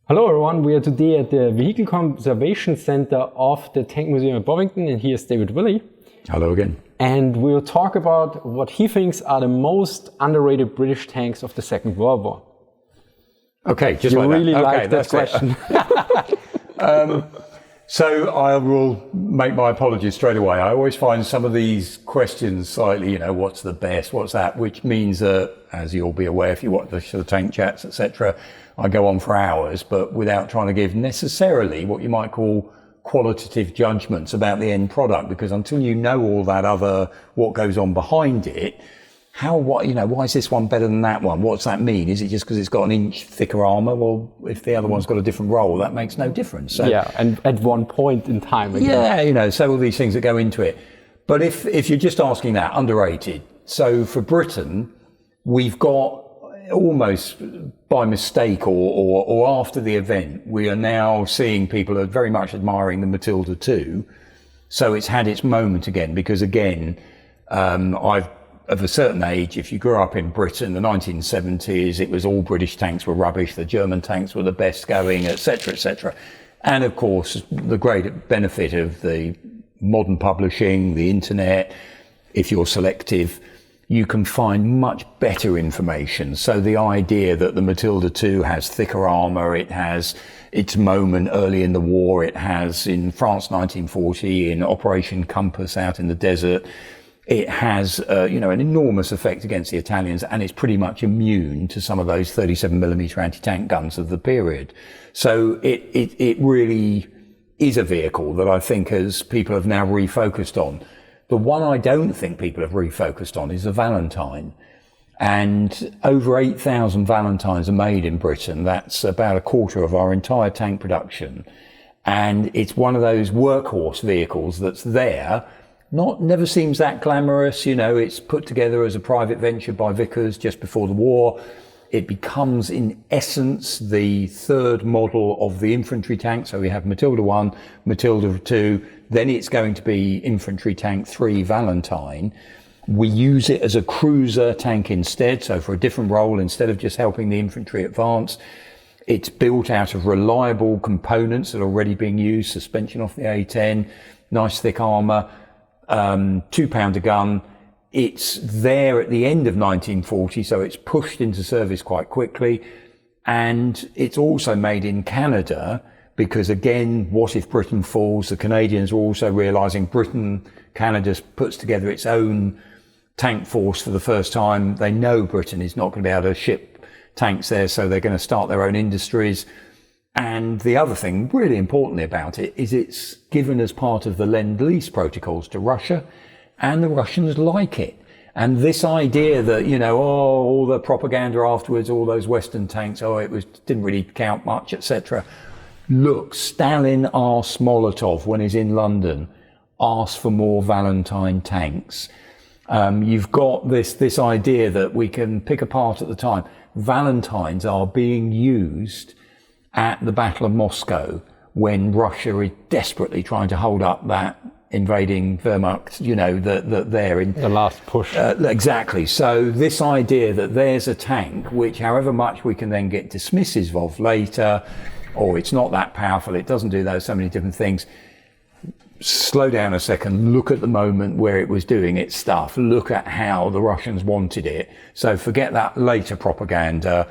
Hello everyone, we are today at the Vehicle Conservation Center of the Tank Museum at Bovington, and here's David Willey. Hello again. And we'll talk about what he thinks are the most underrated British tanks of the Second World War. Okay, just you like really that. like that question. So I will make my apologies straight away. I always find some of these questions slightly, what's the best, what's that, which means that, as you'll be aware if you watch the tank chats, etc., I go on for hours, but without trying to give necessarily what you might call qualitative judgments about the end product, because until you know all that other, what goes on behind it, why is this one better than that one? What's that mean? Is it just because it's got an inch thicker armour? Well, if the other one's got a different role, that makes no difference. So, yeah, and at one point in time. Again. Yeah, so all these things that go into it. But if you're just asking that, underrated. So for Britain, we've got almost by mistake or after the event, we are now seeing people are very much admiring the Matilda II. So it's had its moment again, because again, of a certain age, if you grew up in Britain, the 1970s, it was all British tanks were rubbish, the German tanks were the best going, etc., etc. And of course, the great benefit of the modern publishing, the internet, if you're selective, you can find much better information. So the idea that the Matilda II has thicker armour, it has its moment early in the war, it has in France 1940, in Operation Compass out in the desert, it has, an enormous effect against the Italians, and it's pretty much immune to some of those 37mm anti-tank guns of the period. So it really is a vehicle that I think people have now refocused on. The one I don't think people have refocused on is the Valentine. And over 8,000 Valentines are made in Britain. That's about a quarter of our entire tank production. And it's one of those workhorse vehicles that's there. Never seems that glamorous, it's put together as a private venture by Vickers just before the war. It becomes, in essence, the third model of the infantry tank. So we have Matilda I, Matilda II, then it's going to be Infantry Tank 3 Valentine. We use it as a cruiser tank instead, so for a different role, instead of just helping the infantry advance. It's built out of reliable components that are already being used, suspension off the A10, nice thick armour, 2-pounder gun. It's there at the end of 1940, so it's pushed into service quite quickly. And it's also made in Canada, because again, what if Britain falls? The Canadians are also realising Canada puts together its own tank force for the first time. They know Britain is not going to be able to ship tanks there, so they're going to start their own industries. And the other thing, really importantly about it, is it's given as part of the Lend-Lease protocols to Russia, and the Russians like it. And this idea that, all the propaganda afterwards, all those Western tanks, didn't really count much, etc. Look, Stalin asked Molotov when he's in London, asked for more Valentine tanks. You've got this idea that we can pick apart at the time. Valentines are being used at the Battle of Moscow when Russia is desperately trying to hold up that invading Wehrmacht, that they're in the last push. Exactly. So this idea that there's a tank, which however much we can then get dismissive of later, or it's not that powerful, it doesn't do so many different things. Slow down a second, look at the moment where it was doing its stuff, look at how the Russians wanted it. So forget that later propaganda.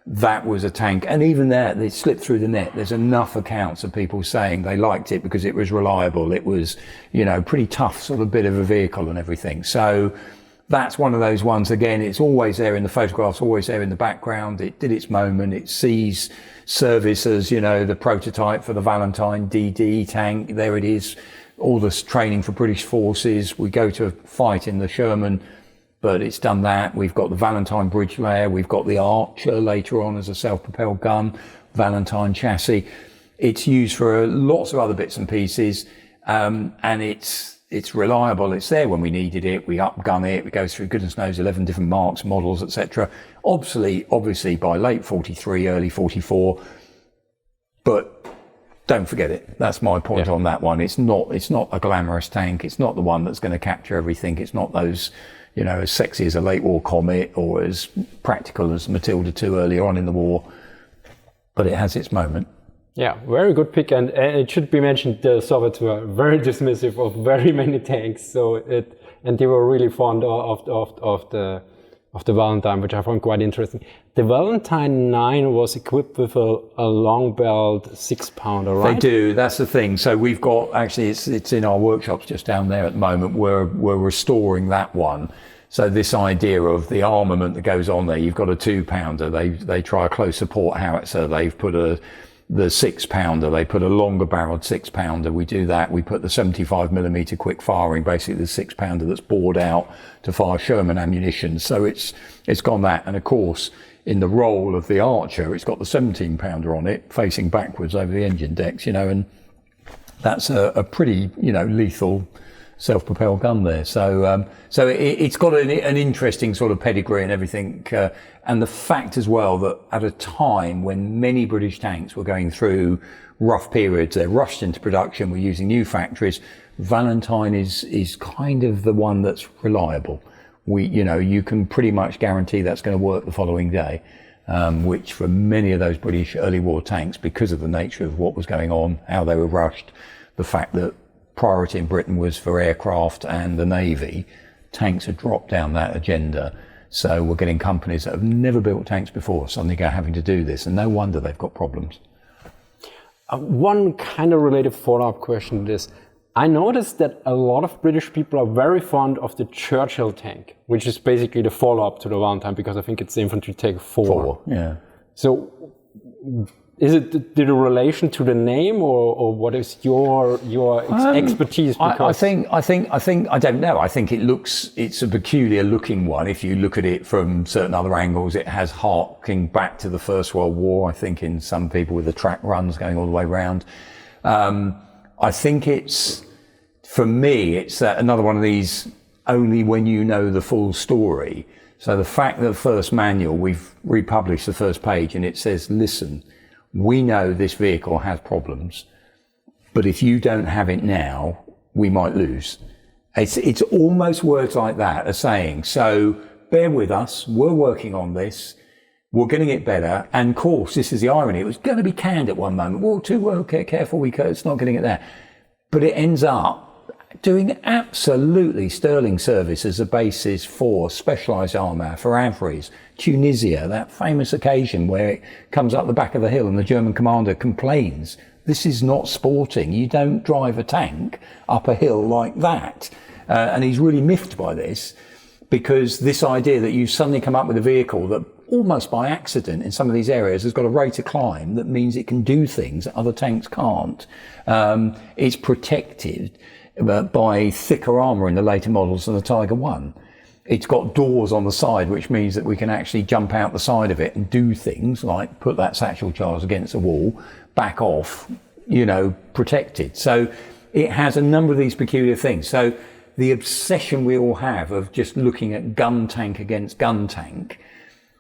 That was a tank, and even there, it slipped through the net. There's enough accounts of people saying they liked it because it was reliable. It was, pretty tough sort of bit of a vehicle and everything. So that's one of those ones. Again, it's always there in the photographs, always there in the background. It did its moment. It sees service as, the prototype for the Valentine DD tank. There it is. All this training for British forces. We go to fight in the Sherman, but it's done that. We've got the Valentine bridge layer. We've got the Archer later on as a self-propelled gun, Valentine chassis. It's used for lots of other bits and pieces, and it's reliable. It's there when we needed it. We upgun it. It goes through goodness knows 11 different marks, models, etc. Obviously by late 43, early 44, but don't forget it. That's my point on that one. It's not a glamorous tank. It's not the one that's going to capture everything. It's not those, as sexy as a late war Comet or as practical as Matilda II earlier on in the war. but it has its moment. Yeah, very good pick, and it should be mentioned the Soviets were very dismissive of very many tanks, and they were really fond of the Valentine, which I found quite interesting. The Valentine IX was equipped with a long-barreled 6-pounder, right? They do. That's the thing. So we've got, actually, it's in our workshops just down there at the moment. We're restoring that one. So this idea of the armament that goes on there, you've got a 2-pounder. They try a close support howitzer. They've put the 6-pounder. They put a longer barreled 6-pounder. We do that. We put the 75mm quick firing, basically the 6-pounder that's bored out to fire Sherman ammunition. So it's gone that. And of course, in the role of the Archer, it's got the 17-pounder on it, facing backwards over the engine decks, and that's a pretty, lethal self-propelled gun there. So it's got an interesting sort of pedigree and everything. And the fact as well that at a time when many British tanks were going through rough periods, they're rushed into production, we're using new factories, Valentine is kind of the one that's reliable. You can pretty much guarantee that's going to work the following day, which for many of those British early war tanks, because of the nature of what was going on, how they were rushed, the fact that priority in Britain was for aircraft and the Navy, tanks had dropped down that agenda. So we're getting companies that have never built tanks before suddenly having to do this, and no wonder they've got problems. One kind of related follow-up question to this. I noticed that a lot of British people are very fond of the Churchill tank, which is basically the follow-up to the Valentine, because I think it's the infantry tank 4. Yeah. So is it the relation to the name, or what is your expertise? Because I think I don't know. I think it's a peculiar looking one. If you look at it from certain other angles, it has harking back to the First World War. I think in some people with the track runs going all the way around. I think for me, it's another one of these only when you know the full story. So the fact that the first manual, we've republished the first page and it says, listen, we know this vehicle has problems, but if you don't have it now, we might lose. It's almost words like that are saying, so bear with us, we're working on this, we're getting it better. And of course, this is the irony, it was going to be canned at one moment. Well, careful, it's not getting it there. But it ends up doing absolutely sterling service as a basis for specialised armour, for Avries, Tunisia, that famous occasion where it comes up the back of the hill and the German commander complains, this is not sporting, you don't drive a tank up a hill like that. And he's really miffed by this, because this idea that you suddenly come up with a vehicle that almost by accident in some of these areas has got a rate of climb that means it can do things that other tanks can't. It's protected by thicker armour in the later models than the Tiger 1. It's got doors on the side, which means that we can actually jump out the side of it and do things like put that satchel charge against the wall, back off, protected. So it has a number of these peculiar things. So the obsession we all have of just looking at gun tank against gun tank,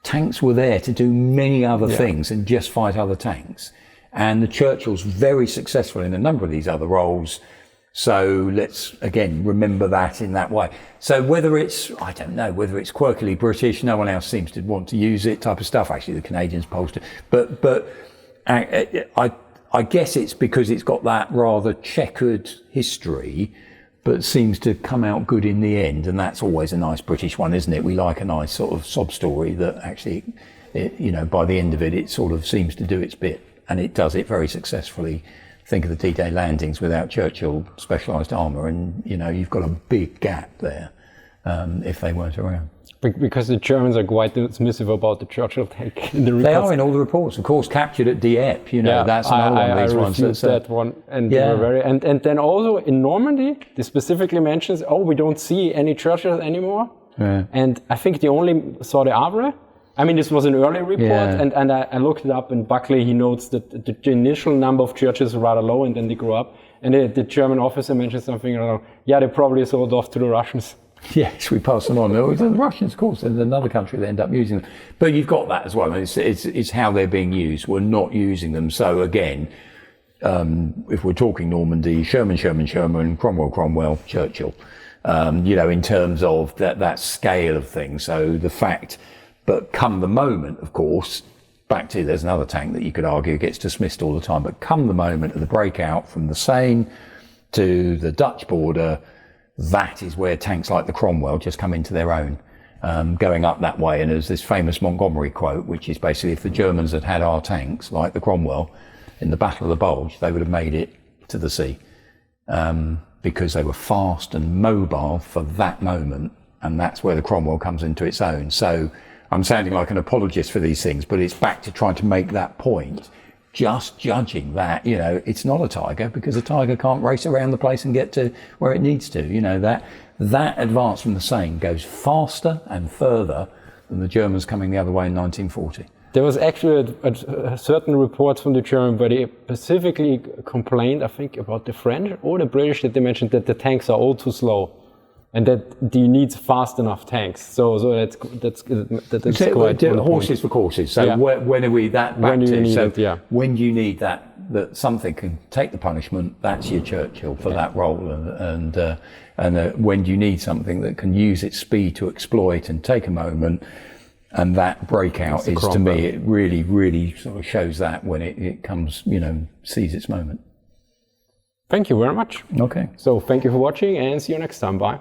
tanks were there to do many other things than just fight other tanks. And the Churchill's very successful in a number of these other roles. So let's, again, remember that in that way. So whether it's, I don't know, whether it's quirkily British, no one else seems to want to use it type of stuff. Actually, the Canadians polled it. But I guess it's because it's got that rather checkered history, but seems to come out good in the end. And that's always a nice British one, isn't it? We like a nice sort of sob story that actually, by the end of it, it sort of seems to do its bit. And it does it very successfully. Think of the D-Day landings without Churchill specialised armour, and you've got a big gap there if they weren't around. Because the Germans are quite dismissive about the Churchill tank. They are in all the reports, of course, captured at Dieppe. That's another one of these ones. I refused that one, and they were very. And then also in Normandy, they specifically mentions, we don't see any Churchills anymore. Yeah. And I think they only saw the Havre. I mean, this was an early report, and I looked it up, and Buckley, he notes that the initial number of Churchills are rather low, and then they grew up. And the German officer mentioned something around, they probably sold off to the Russians. Yes, we pass them on. The Russians, of course, there's another country that end up using them. But you've got that as well. It's how they're being used. We're not using them. So again, if we're talking Normandy, Sherman, Cromwell, Churchill, in terms of that scale of things. So the fact, but come the moment, of course, back to, there's another tank that you could argue gets dismissed all the time, but come the moment of the breakout from the Seine to the Dutch border, that is where tanks like the Cromwell just come into their own, going up that way. And there's this famous Montgomery quote, which is basically, if the Germans had had our tanks like the Cromwell in the Battle of the Bulge, they would have made it to the sea, because they were fast and mobile for that moment. And that's where the Cromwell comes into its own. So I'm sounding like an apologist for these things, but it's back to trying to make that point. Just judging that, you know, it's not a Tiger, because a Tiger can't race around the place and get to where it needs to. You know, that advance from the Seine goes faster and further than the Germans coming the other way in 1940. There was actually a certain reports from the German, but they specifically complained, I think, about the French or the British, that they mentioned that the tanks are all too slow, and that you need fast enough tanks. So that's quite horses for courses. So when are we that back to? When you need that something can take the punishment, that's your Churchill for that role, and when you need something that can use its speed to exploit and take a moment. And that breakout is, to me, it really, really sort of shows that when it comes, you know, sees its moment. Thank you very much. Okay. So thank you for watching, and see you next time. Bye.